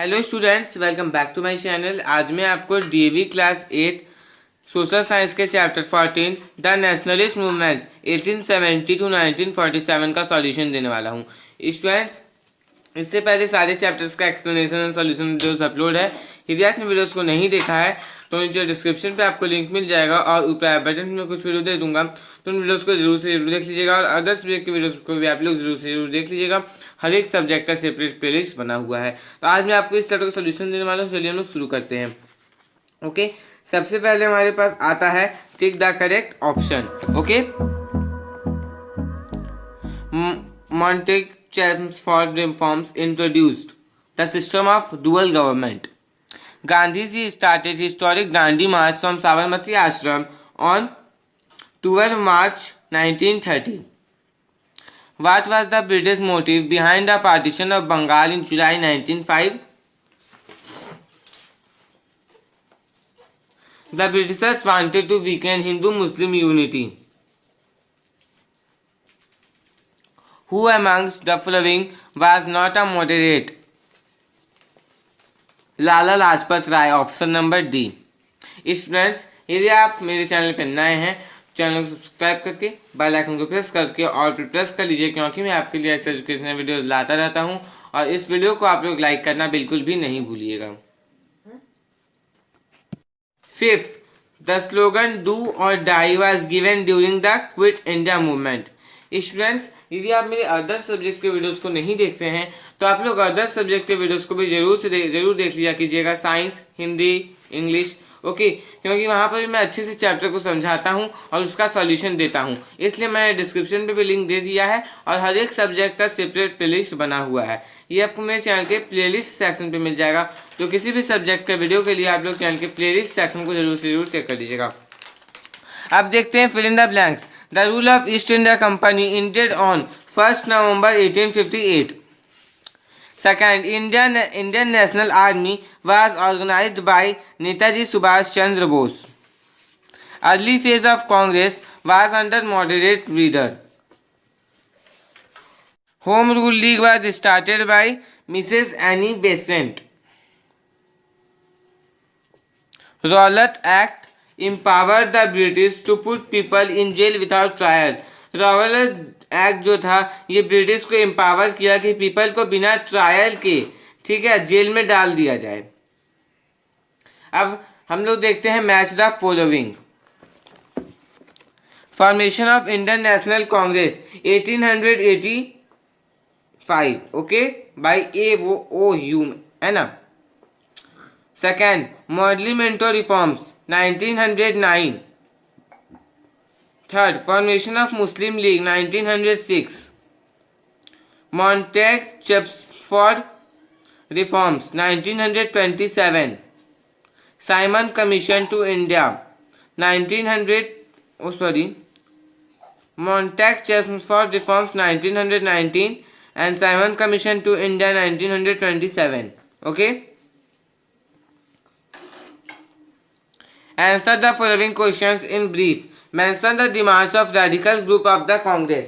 Hello students, welcome back to my channel. आज मैं आपको डीएवी क्लास 8 सोशल साइंस के chapter 14 the nationalist movement 1870 to 1947 का solution देने वाला हूं। स्टूडेंट्स, इससे पहले सारे चैप्टर्स का explanation and solution videos upload है। यदि आपने वीडियोस को नहीं देखा है तो नीचे डिस्क्रिप्शन पे आपको लिंक मिल जाएगा और ऊपर आई बटन में कुछ वीडियो दे दूंगा, तो उन वीडियोस को जरूर से जरूर देख लीजिएगा और अदर सब्जेक्ट के वीडियोस को भी आप लोग जरूर से जरूर देख लीजिएगा। हर एक सब्जेक्ट का सेपरेट प्लेलिस्ट बना हुआ है। तो आज मैं आपको इस चैप्टर का सोल्यूशन देने वाला हूँ। चलिए हम लोग शुरू करते हैं। ओके, सबसे पहले हमारे पास आता है tick the correct option. Okay, Montague Chelmsford reforms introduced the system of dual government. Gandhiji started historic Dandi March from Sabarmati Ashram on 12 March 1930. What was the British motive behind the partition of Bengal in July 1905? The Britishers wanted to weaken Hindu-Muslim unity. Who amongst the following was not a moderate? Lala Lajpat Rai, option number D. Students, यदि आप मेरे channel पर नए हैं, channel को subscribe करके bell icon को press करके और फिर प्रेस कर लीजिए, क्योंकि मैं आपके लिए ऐसे एजुकेशनल वीडियोस लाता रहता हूं। और इस वीडियो को आप लोग लाइक करना बिल्कुल भी नहीं भूलिएगा। Fifth, the slogan do or die was given during the Quit India movement. Students, यदि आप मेरे अदर सब्जेक्ट के वीडियोस को नहीं देखते हैं तो आप लोग अदर सब्जेक्ट के वीडियोस को भी जरूर देख लिया कीजिएगा। साइंस, हिंदी, इंग्लिश, ओके, क्योंकि वहाँ पर भी मैं अच्छे से चैप्टर को समझाता हूँ और उसका सॉल्यूशन देता हूँ। इसलिए मैंने डिस्क्रिप्शन पे भी लिंक दे दिया है और हर एक सब्जेक्ट का सेपरेट प्लेलिस्ट बना हुआ है। ये आपको मेरे चैनल के प्लेलिस्ट सेक्शन पे मिल जाएगा। तो किसी भी सब्जेक्ट के वीडियो के लिए आप लोग चैनल के प्लेलिस्ट सेक्शन को जरूर से जरूर चेक कर लीजिएगा। अब देखते हैं fill in the blanks. The rule of East India Company ended on 1 November 1858. Second, Indian National Army was organized by Netaji Subhash Chandra Bose. Early phase of Congress was under moderate leader. Home Rule League was started by Mrs. Annie Besant. Rowlatt Act empowered the British to put people in jail without trial. Rowlatt act जो था ये British को empower किया कि people को बिना trial के, ठीक है, जेल में डाल दिया जाए। अब हम लोग देखते हैं match the following. Formation of Indian National Congress 1885, okay, by AOU, है ना। Second, Morley Minto reforms 1909। Third, formation of Muslim League 1906। Montagu Chelmsford reforms 1927। Simon Commission to India 1900, Montagu Chelmsford reforms 1919 and Simon Commission to India 1927, okay. Answer the following questions in brief. Mention the demands of radical group of the Congress.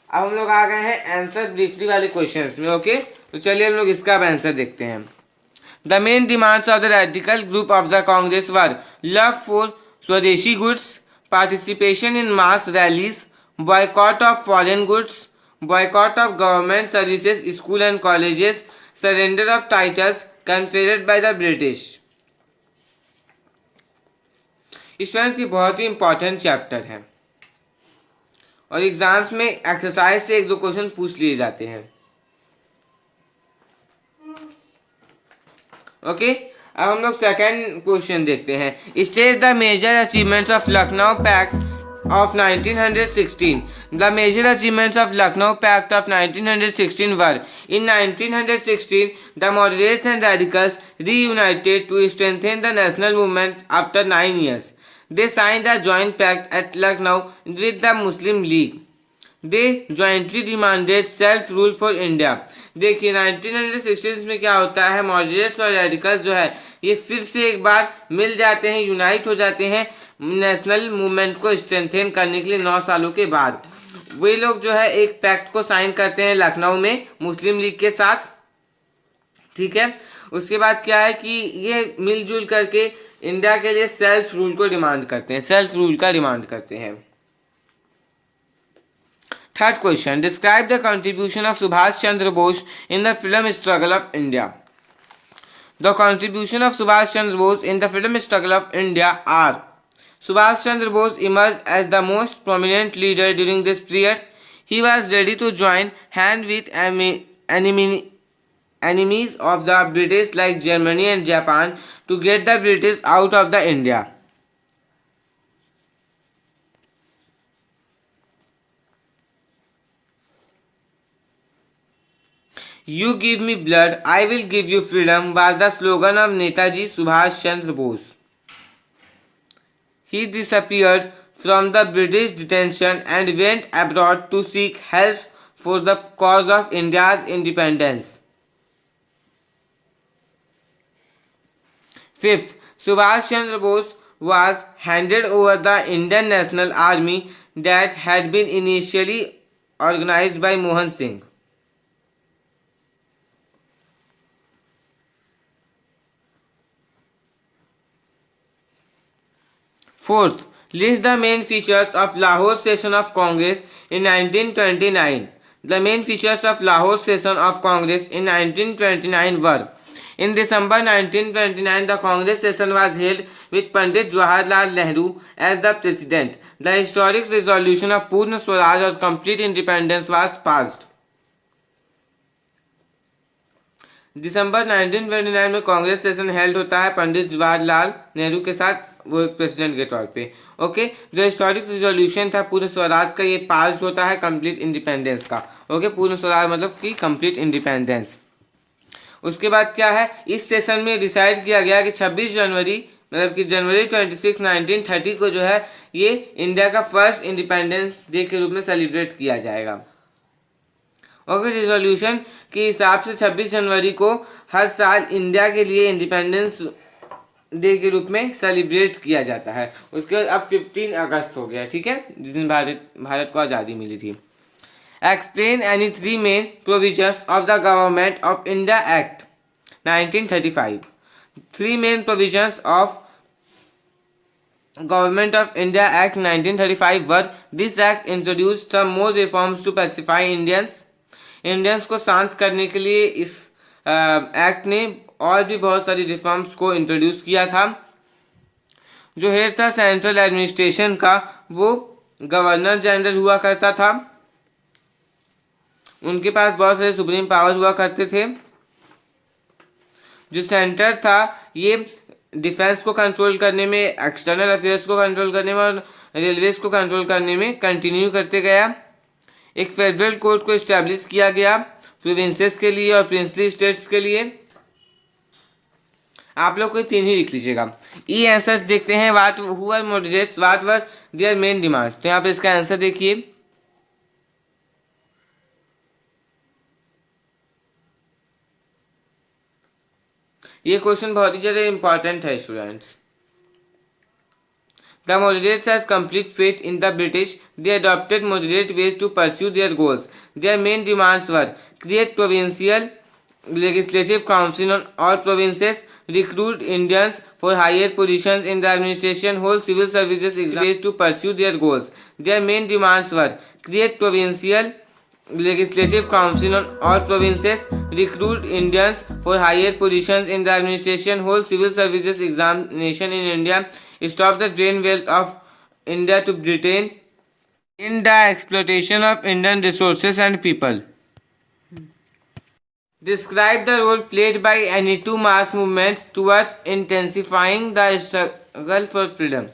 अब हम लोग आ गए हैं answer briefly वाले questions में, okay. तो चलिए हम लोग इसका अब आंसर देखते हैं। The main demands of the radical group of the Congress were love for स्वदेशी goods, participation in mass rallies, boycott of foreign goods, boycott of government services, school and colleges, surrender of titles conferred by the British. Students, ये बहुत ही important chapter है और exams में exercise से 1-2 question पूछ लिए जाते हैं, ओके। अब हम लोग सेकंड क्वेश्चन देखते हैं। State the major achievements of Lucknow pact of 1916. The major achievements of Lucknow Pact of 1916 were: in 1916, the moderates and radicals reunited to strengthen the national movement after 9 years. They signed a joint pact at Lucknow with the Muslim League. They jointly demanded self rule for India. देखिए 1916 में क्या होता है, moderates और radicals जो है ये फिर से एक बार मिल जाते हैं, यूनाइट हो जाते हैं नेशनल मूवमेंट को स्ट्रेंथन करने के लिए 9 सालों के बाद। वे लोग जो है एक पैक्ट को साइन करते हैं लखनऊ में मुस्लिम लीग के साथ, ठीक है। उसके बाद क्या है कि ये मिलजुल करके इंडिया के लिए सेल्फ रूल को डिमांड करते हैं, सेल्फ रूल का डिमांड करते हैं। Third question, describe the contribution of Subhash Chandra Bose in the film struggle of India. The contribution of Subhash Chandra Bose in the film struggle of India are: Subhash Chandra Bose emerged as the most prominent leader during this period. He was ready to join hand with enemies of the British like Germany and Japan to get the British out of the India. You give me blood, I will give you freedom was the slogan of Netaji Subhash Chandra Bose. He disappeared from the British detention and went abroad to seek help for the cause of India's independence. Fifth, Subhash Chandra Bose was handed over the Indian National Army that had been initially organized by Mohan Singh. Fourth, list the main features of Lahore session of Congress in 1929. The main features of Lahore session of Congress in 1929 were: in December 1929, the Congress session was held with Pandit Jawaharlal Nehru as the president. The historic resolution of Purna Swaraj or complete independence was passed. दिसंबर 1929 में Congress session held होता है पंडित जवाहरलाल नेहरू के साथ, वो एक president के तौर पे। ओके, जो हिस्टोरिक रिजोल्यूशन था पूर्ण स्वराज का, ये पास होता है कंप्लीट इंडिपेंडेंस का। ओके, पूर्ण स्वराज मतलब कि कंप्लीट इंडिपेंडेंस। उसके बाद क्या है, इस सेशन में डिसाइड किया गया कि 26 जनवरी मतलब कि जनवरी 26 1930 को जो है ये इंडिया का फर्स्ट इंडिपेंडेंस डे के रूप में सेलिब्रेट किया जाएगा। ओके, रिजोल्यूशन के हिसाब से 26 जनवरी को हर साल इंडिया के लिए इंडिपेंडेंस डे के रूप में सेलिब्रेट किया जाता है। उसके बाद अब 15 अगस्त हो गया, ठीक है, जिस दिन भारत को आज़ादी मिली थी। Explain any 3 main provisions of the government of India act 1935। 3 main provisions of government of India act 1935 were: this act introduced some more reforms to pacify Indians को शांत करने के लिए इस एक्ट ने और भी बहुत सारी रिफॉर्म्स को इंट्रोड्यूस किया था। जो हेड था सेंट्रल एडमिनिस्ट्रेशन का, वो गवर्नर जनरल हुआ करता था, उनके पास बहुत सारे सुप्रीम पावर हुआ करते थे। जो सेंटर था ये डिफेंस को कंट्रोल करने में, एक्सटर्नल अफेयर्स को कंट्रोल करने में और रेलवेज को कंट्रोल करने में कंटिन्यू करते गया। एक फेडरल कोर्ट को इस्टेब्लिश किया गया प्रोविंसेस के लिए और प्रिंसली स्टेट्स के लिए। आप लोग को 3 ही लिख लीजिएगा। ई आंसर्स देखते हैं, व्हाट हुआ moderates, what were their main demand. तो यहाँ पे इसका आंसर देखिए, ये क्वेश्चन बहुत ही ज़्यादा इंपॉर्टेंट है students. The moderates has complete faith in the British. They adopted moderate ways to pursue their goals. Their main demands were: create provincial legislative council on all provinces, recruit Indians for higher positions in the administration, hold civil services exams to pursue their goals. Their main demands were: create provincial legislative council on all provinces, recruit Indians for higher positions in the administration, hold civil services examination in India, stop the drain wealth of India to Britain, in the exploitation of Indian resources and people. Describe the role played by any 2 mass movements towards intensifying the struggle for freedom.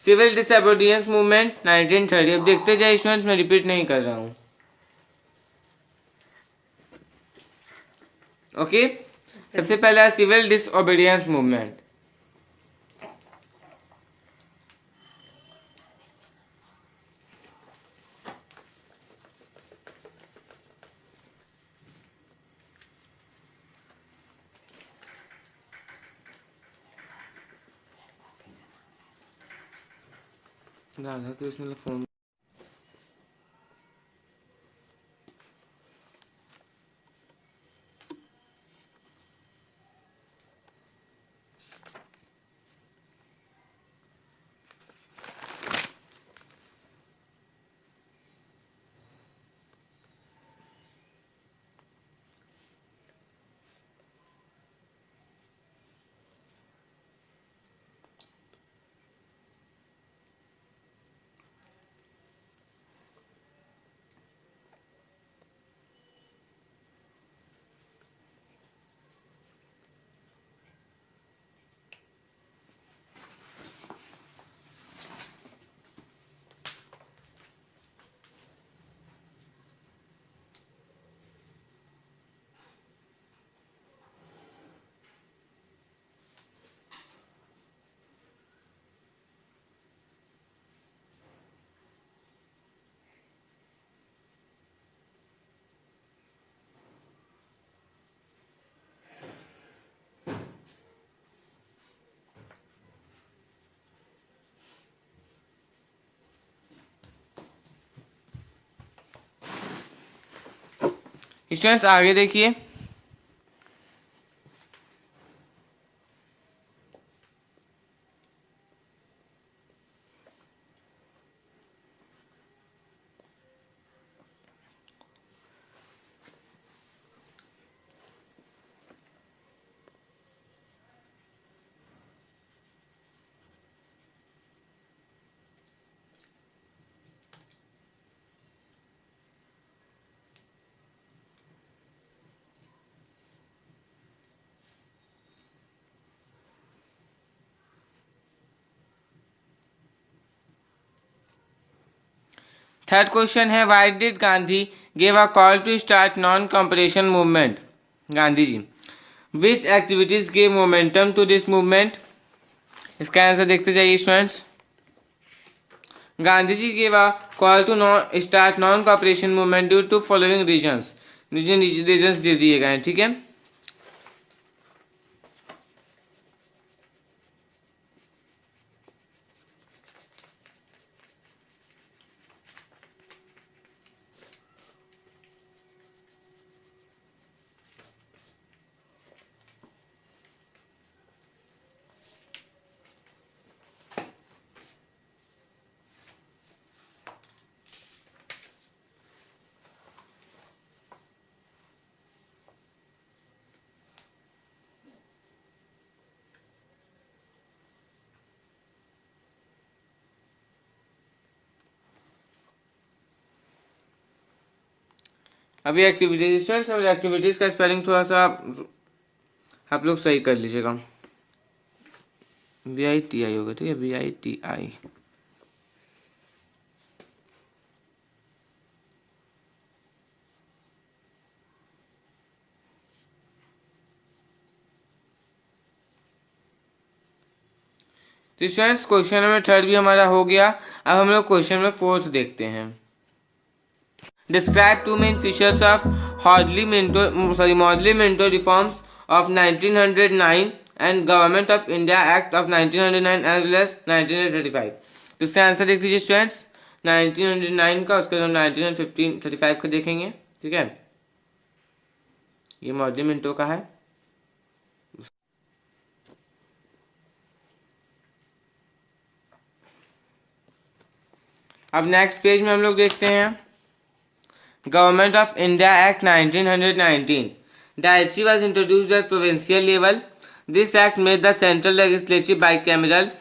Civil disobedience movement 1930। अब देखते जाइए students, मैं repeat नहीं कर रहा हूँ। Okay, सबसे पहला civil disobedience movement. Radha Krishna phone students आगे देखिए, थर्ड क्वेश्चन है why did Gandhi give a call to start non competition movement. Gandhi ji which activities gave momentum to this movement. इसका आंसर देखते जाइए students. Gandhi ji give a call to start non cooperation movement due to following reasons. Reasons दे दिए गए हैं, ठीक है। अभी एक्टिविटीज स्टूडेंट्स, अभी एक्टिविटीज का स्पेलिंग थोड़ा सा आप लोग सही कर लीजिएगा। VITI होगा, ठीक है, VITI। तो स्टूडेंट्स क्वेश्चन नंबर थर्ड भी हमारा हो गया। अब हम लोग क्वेश्चन नंबर फोर्थ देखते हैं। Describe two main features of Morley Minto reforms of 1909 and government of India act of 1909 as well as 1935। तो इसका आंसर देख लीजिए स्टूडेंट्स, 1909 का, उसके बाद हम 1935 का देखेंगे, ठीक है। ये मॉडली मिंटो का है। अब नेक्स्ट पेज में हम लोग देखते हैं government of India act 1919। The HE was introduced at provincial level. This act made the central legislature bicameral.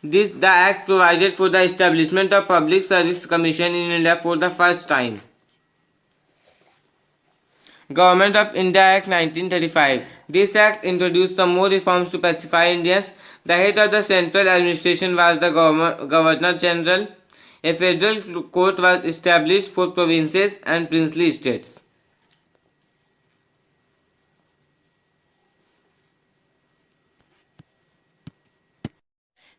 The act provided for the establishment of public service commission in India for the first time. Government of India Act 1935. This act introduced some more reforms to pacify Indians. The head of the central administration was the Governor General. A federal court was established for provinces and princely states.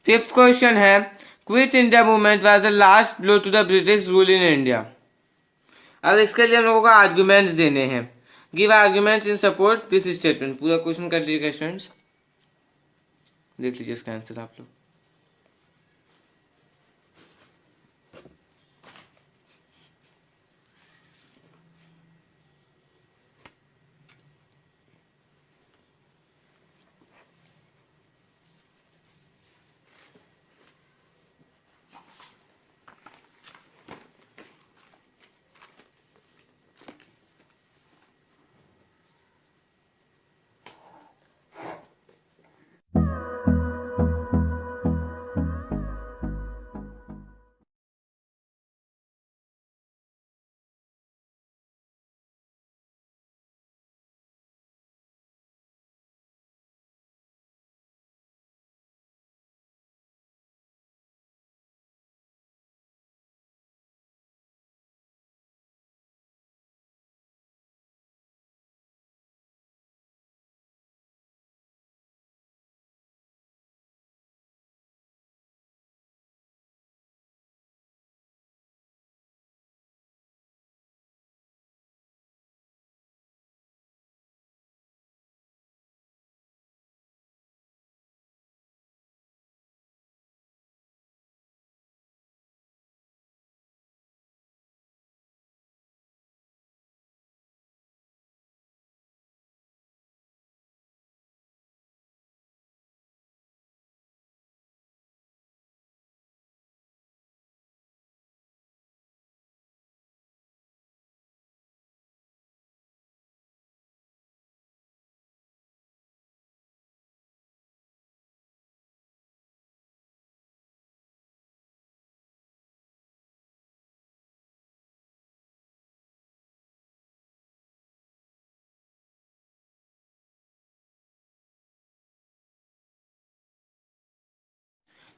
Fifth question है Quit India movement was the last blow to the British rule in India. अब इसके लिए हम लोगों को arguments देने हैं। Give arguments in support this statement. पूरा क्वेश्चन कर लीजिएगा स्टूडेंट्स, देख लीजिए इसका आंसर आप लोग।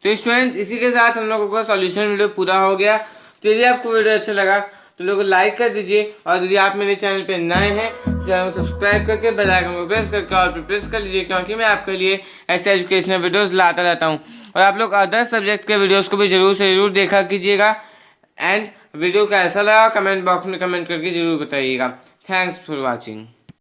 तो स्टूडेंट्स इसी के साथ हम लोगों का सॉल्यूशन वीडियो पूरा हो गया। तो यदि आपको वीडियो अच्छा लगा तो लोगों को लाइक कर दीजिए, और यदि आप मेरे चैनल पे नए हैं चैनल को सब्सक्राइब करके बेल आइकन को प्रेस करके और पे प्रेस कर लीजिए, क्योंकि मैं आपके लिए ऐसे एजुकेशनल वीडियोस लाता रहता हूँ। और आप लोग अदर सब्जेक्ट के वीडियोस को भी जरूर से जरूर देखा कीजिएगा। एंड वीडियो कैसा लगा कमेंट बॉक्स में कमेंट करके जरूर बताइएगा। Thanks for watching.